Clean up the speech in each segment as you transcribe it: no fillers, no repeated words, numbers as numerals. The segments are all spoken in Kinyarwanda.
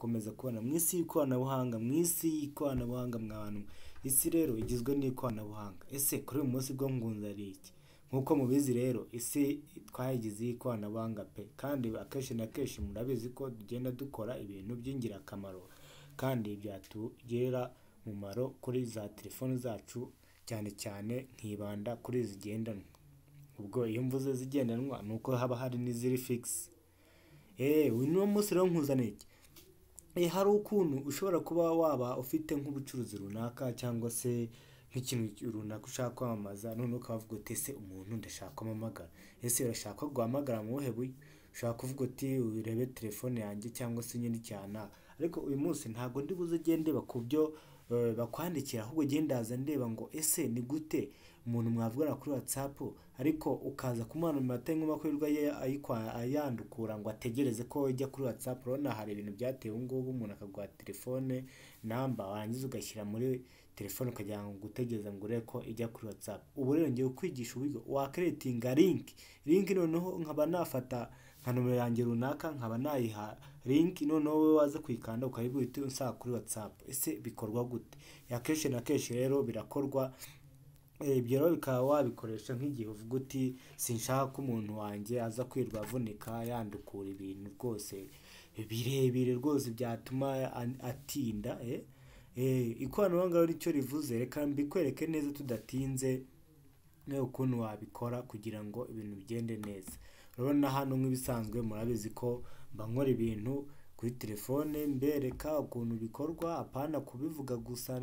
tugakomeza kubona mu isi y'ikoranabuhanga, mu isi y'ikoranabuhanga mwabantu. Isi rero igizwe n'ikoranabuhanga. Ese kuri uyu munsi bwo ngunze ari iki? Nkuko mubizi rero isi twayigize ikoranabuhanga pe, kandi akenshi na kenshi murabizi ko tugenda dukora ibintu by'ingirakamaro kandi byatugirira umumaro kuri za telefone zacu, cyane cyane nkibanda kuri zigendanwa. Ubwo iyo mvuze zigendanwa nuko haba hari n'iziri fix. Uno munsi rero nkuzana iki? Hari ukuntu ushobora kuba waba ufite nk'ubucuruzi runaka cyangwa se nk'ikintu runaka ushaka kwamamaza, none ukavuga uti ese umuntu ndashaka kwamamagara. Ese urashaka guhamagara mu buhe buryo? Ushaka kuvuga uti urebe telefone yanjye cyangwa se nyine cyana. Ariko uyu munsi ntago ndi buze gende bakubyo bakwandikira, ahubwo gendaza ndeba ngo ese ni gute umuntu mwavugana kuri WhatsApp ariko ukaza kumana mu matengo makwirwa ayandukura ngo ategereze ko ijya kuri WhatsApp. Rona hari ibintu byatewe ngubu, umuntu akagwa telefone namba warangiza ugashyira muri telefone ukajya ngo gutegereza ngo ureko ijya kuri WhatsApp. Ubu rero ngiye kwigisha uburyo wa creatinga link noneho nkaba nafata nka nomero yanjye runaka nkaba nayiha link, noneho wowe waza kuyikanda ukayibwita unsaba kuri WhatsApp. Ese bikorwa gute? Akenshi na kenshi rero birakorwa. Ibyo rero bikaba wabikoresha nk'igihe uvuga uti sinshaka ko umuntu wanjye aza kwirwa avunika yandukura ibintu rwose birebire rwose byatuma atinda. Ikoranabuhanga rero icyo rivuze, reka mbikwereke neza tudatinze ukuntu wabikora kugira ngo ibintu bigende neza. Urabona hano nk'ibisanzwe murabizi ko mba nkora ibintu kuri telefone mbereka ukuntu bikorwa, apana kubivuga gusa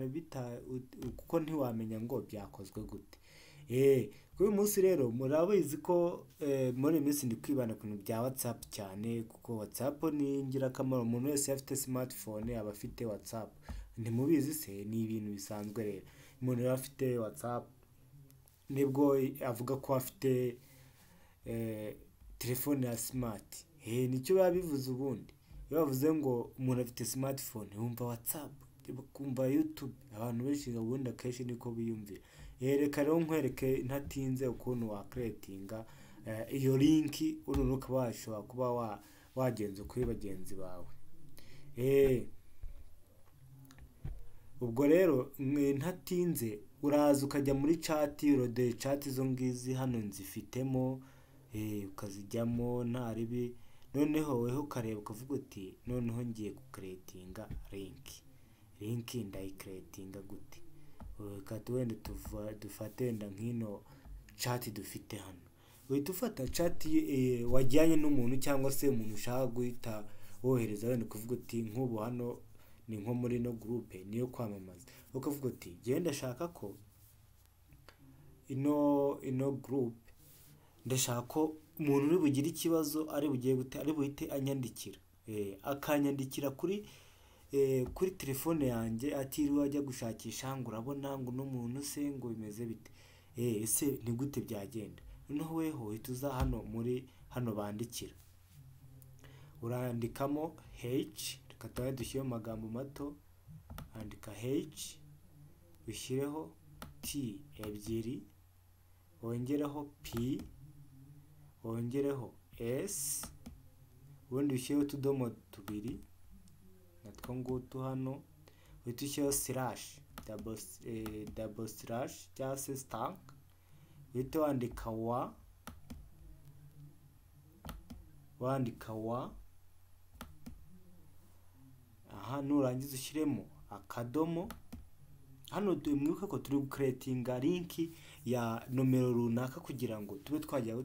kuko ntiwamenya ngo byakozwe gute. Kuri uyu munsi rero murabizi ko muri iyi minsi ndi kwibanda ku bintu bya WhatsApp cyane, kuko WhatsApp ni ingirakamaro. Umuntu wese afite smartphone aba afite WhatsApp. Ntimubizi se? Ni ibintu bisanzwe rero. Umuntu rero afite WhatsApp nibwo avuga ko afite telefone ya smart. Nicyo biba bivuze ubundi. Iyo bavuze ngo umuntu afite smartphone wumva WhatsApp, kumva YouTube. Abantu benshi ubundi akenshi niko biyumvira. Reka rero nkwereke ntatinze ukuntu wa creatinga iyo link urunuka washobora kuba wagenza kuri bagenzi bawe. Ubwo rero ntatinze uraza ukajya muri chat, urode chat zo ngizi hano nzifitemo, ukazijyamo nta ribi. Noneho weho ukareba ukavuga uti noneho ngiye gucreatinga link ndayicreatinga gute? Kati wenda dufate wenda nkino chat dufite hano. Uhita ufata chat wajyanye n'umuntu cyangwa se umuntu ushaka guhita wohereza, wenda kuvuga uti nk'ubu hano ni nko muri no group niyo kwamamaza. Ukavuga uti genda shaka ko ino group ndashaka ko umuntu uri bugira ikibazo ari buhite anyandikira, akanyandikira kuri telefone yanjye atiriwe ajya gushakisha ngo urabona ngo n'umuntu se ngo bimeze bite. Ese ni gute byagenda? Noneho weho uhita uza hano muri hano bandikira, urandikamo h, reka tuba dushyire mu magambo mato, andika h ushyireho t ebyiri, wongereho p, wongereho s, ubundi ushyireho utudomo tubiri natwo ngutu hano, uhita ushyiraho slash double slash cyangwa se stank, uhita wandika wa aha, nurangiza ushyiremo akadomo. Hano mwibuke ko turi gucreatinga link ya nomero runaka kugira ngo tube twajya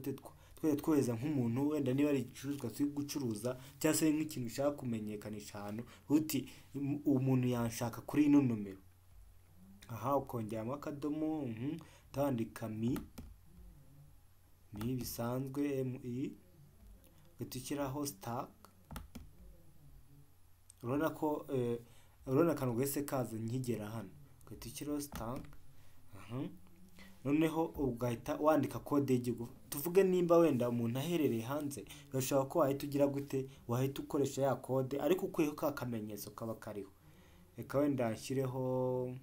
twohereza nk'umuntu wenda niba ari igicuruzwa turi gucuruza cyangwa se nk'ikintu ushaka kumenyekanisha hano, uti umuntu yanshaka kuri ino nomero. Aha ukongeramo akadomo, tandika mi bisanzwe mi, ugashyiraho stack. Urabona akantu wese kaza nkigera hano, ugashyiraho stack. Noneho ugahita wandika code y'igihugu. Tuvuge nimba wenda umuntu aherereye hanze, urashobora ko wahita ugira gute, wahita ukoresha ya code ariko ukuyeho ka kamenyetso kaba kariho. Reka wenda nshyireho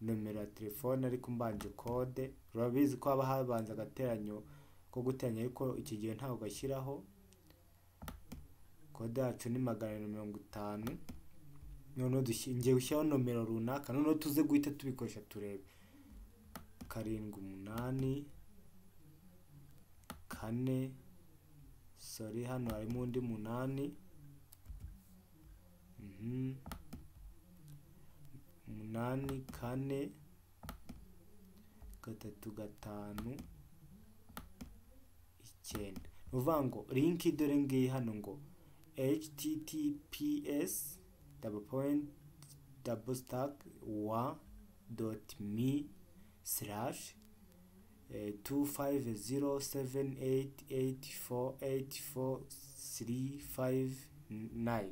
nomero ya telefone ariko mbanje code. Urabizi ko haba habanza agateranyo ko guteranya, ariko iki gihe ntago gashyiraho. Code yacu ni 550. noneho ngiye gushyiraho nomero runaka, noneho tuze guhita tubikoresha turebe. 7 8 4, sorry hano harimo undi 8, 8 4 3 5 9. uvuga ngo link dore ngiyi hano ngo https://wa.me/25078848435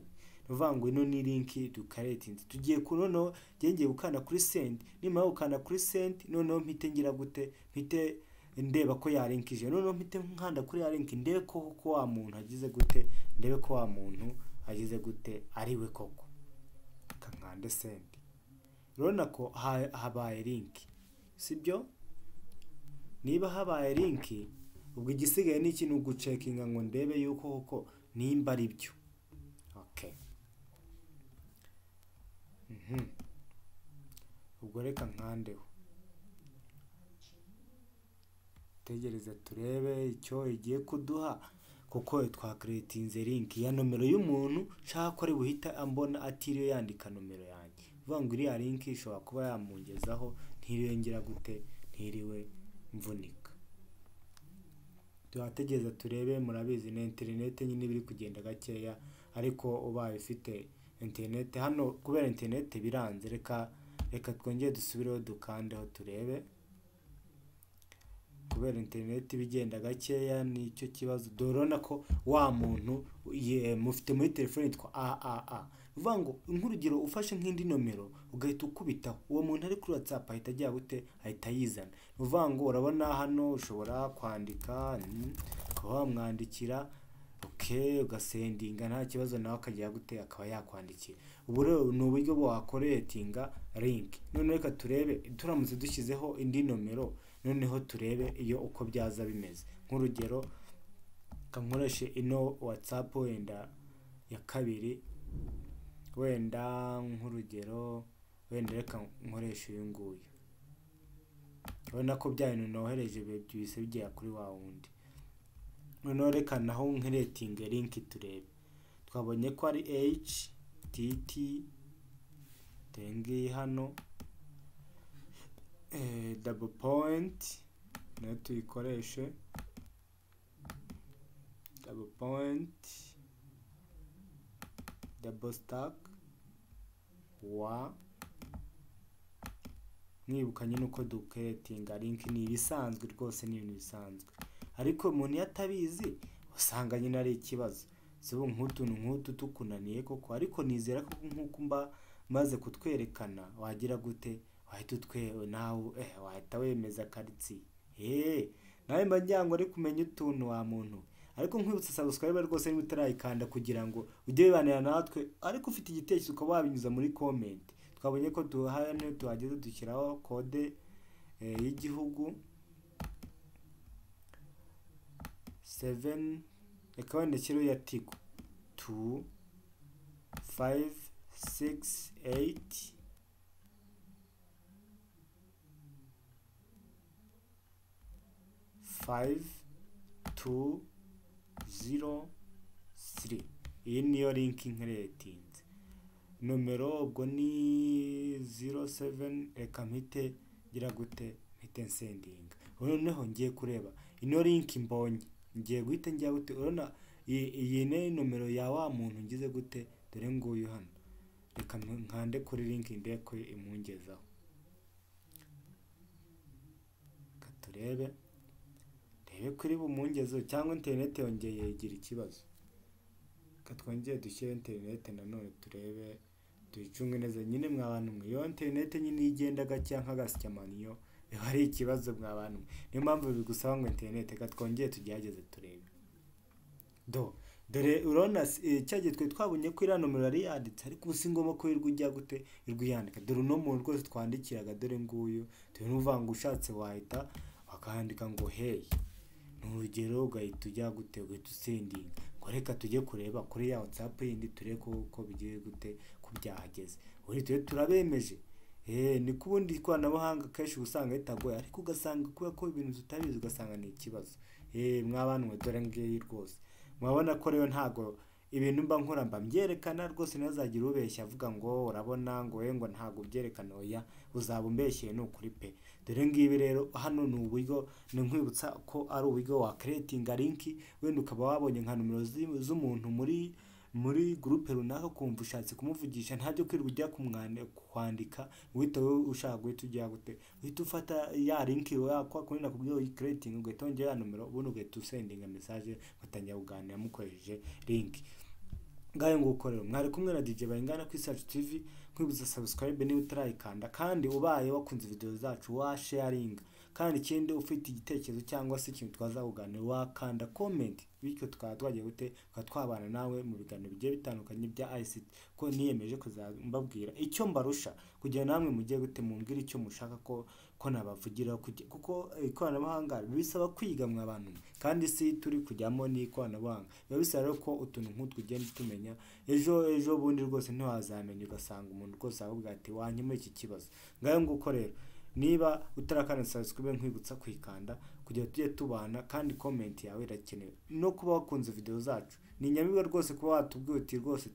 uvuga ngo ino ni link dukaretinze. Tugiye kunono ngiye gukanda kuri send, nimara gukanda kuri send noneho mpite ngira gute, mpite ndeba ko yarinkije, noneho mpite nkanda kuri ya link ndebe ko wa muntu agize gute, ndebe ko wa muntu agize gute ariwe koko, kankande send. Urabona ko habaye link, sibyo? Niba habaye link, ubwo igisigaye ni ikintu gucekinga ngo ndebe yuko koko nimba ari byo. Okay. Ubwo reka nkandeho, tegereza turebe icyo igiye kuduha, kuko twakreatinze link ya nomero y'umuntu nshaka ko ari buhita ambona atiriwe yandika nomero yanjye. Uvuga ngo iriya link ishobora kuba yamungezaho ntiriwe ngira gute, ntiriwe mvunika. Tuhategereza turebe. Murabizi na internet nyine biri kugenda gakeya, ariko ubaye ufite internet hano, kubera internet biranze, reka twongere dusubireho dukandeho turebe. Kubera internet bigenda gakeya nicyo kibazo. Dorona ko wa muntu mufite muri telefone yitwa AAA. Uvuga ngo nk'urugero ufashe nk'indi nomero ugahita ukubitaho, uwo muntu ari kuri WhatsApp ahita ajya gute, ahita yizana. Uvuga ngo urabona hano ushobora kwandika, ukaba wamwandikira, okay, ugasendinga nta kibazo, nawe akajya gute, akaba yakwandikira. Ubu rero ni uburyo bwakoretinga link. None reka turebe, turamutse dushyizeho indi nomero, noneho turebe iyo uko byaza bimeze. Nk'urugero kankoreshe ino WhatsApp wenda ya kabiri, wenda nk'urugero, wenda reka nkoreshe uyu nguyu. Urabona ko bya bintu nohereje byose bigiye kuri wa wundi. Noneho reka naho nkreating link turebe. Twabonye ko ari htt tengi hano double point, nayo tuyikoreshe double point double stack wa. Mwibukanye nuko duketinga link ni ibisanzwe rwose, ni ibintu bisanzwe, ariko umuntu yatabizi usanga nyine ari ikibazo. Sibo nk'utu tukunaniye koko, ariko nizera ko nk'uko mba maze kutwerekana wagira gute, wahita utwewe nawe wahita wemeza karitsi. Nawe mba njyango ari kumenya utuntu wa muntu. Ariko nkwibutsa subscribe rwose niba utarayikanda kugira ngo ujye bibanira natwe, ariko ufite igitekerezo ukaba wabinyuza muri comment. Twabonye ko hano tuhageze dushyiraho kode y'igihugu 7, reka wenda kiro ya Tigo 2 5 6 8 5 2 0 3. Iyi niyo link nkreatinze. Nomero ubwo ni 07, reka mpite gira gute, mpite sending. Noneho ngiye kureba ino link mbonye, ngiye guhita njya gute. Urabona iyi ni nomero ya wa muntu ngize gute, dore nguyu hano. Reka nkande kuri link ndebe ko imungezaho, katurebe kuri bumungezo, cyangwa internet yongeye igira ikibazo. Katwongeye dushyire internet nanone turebe, tuyicunge neza nyine mwabantu mwe. Iyo internet nyine igenda gake nk'agasyamaniyo hari ikibazo mwabantu mwe, niyo mpamvu bigusaba ngo internet katwongeye tugerageze turebe. Dore urabona cyagiye twe twabonye ko iriya nomero yari yanditse, ariko ubu si ngombwa ko irwa ujya gute, irwa yandika. Dore uno muntu rwose twandikiraga, dore nguyu. Dore n'uvuga ngo ushatse wahita wakandika ngo hey, n'urugero ugahita ujya gute, ugahita usendinga. Ngo reka tujye kureba kuri ya WhatsApp yindi turebe ko bigiye gute, ko byahageze uhita turabemeje. Ni kubundi ikoranabuhanga kenshi usanga ritagoye ariko ugasanga kubera ko ibintu tutabizi ugasanga ni ikibazo. Mwabanwe dore ngiyi rwose mwabona ko rero ntago ibintu mba nkora mba mbyerekana rwose, ntazagira ubeshya avuga ngo urabona ngo we ngo ntago byerekana, oya uzaba umbeshyeye ni ukuri pe. Dore ngibi rero hano ni uburyo, ni nkwibutsa ko ari uburyo wa creatinga link, wenda ukaba wabonye nka numero z'umuntu muri groupe runaka kumva ushatse kumuvugisha, ntabyo kwirirwa ujya kwandika uhita ushaka guhita ujya gute, uhita ufata ya link yakwa kundi nakubwiye creating, ugahita wongera ya numero ubundi ugahita usendinga message mutangira kuganira mukoresheje link. Ngayo nguko rero mwari kumwe na DJ Bayingana ku Isacu TV, kwibutsa subscribe niba utarayikanda, kandi ubaye wakunze video zacu wa sharing, kandi ikindi ufite igitekerezo cyangwa se ikintu twazakuganira wakanda comment, bityo tukaba twagiye gute twabana nawe mu biganiro bigiye bitandukanye bya ICT, ko niyemeje kuzambabwira icyo mbarusha kugira namwe mugiye gute mumbwira icyo mushaka ko nabavugira, kuko ikoranabuhanga bisaba kwiga mwa abantu, kandi si turi kujyamo ni ikoranabuhanga biba bisaba rero ko utuntu nk'utwo ugenda tumenya, ejo bundi rwose ntiwazamenya ugasanga umuntu rwose ahubwo ati wanyuma iki kibazo. Ngayo nguko rero niba utarakanda subscribe nkwibutsa kwikanda kugira tujye tubana, kandi comment yawe irakenewe no kuba wakunze video zacu. Ni nyamibwa rwose kuba watubwiye uti rwose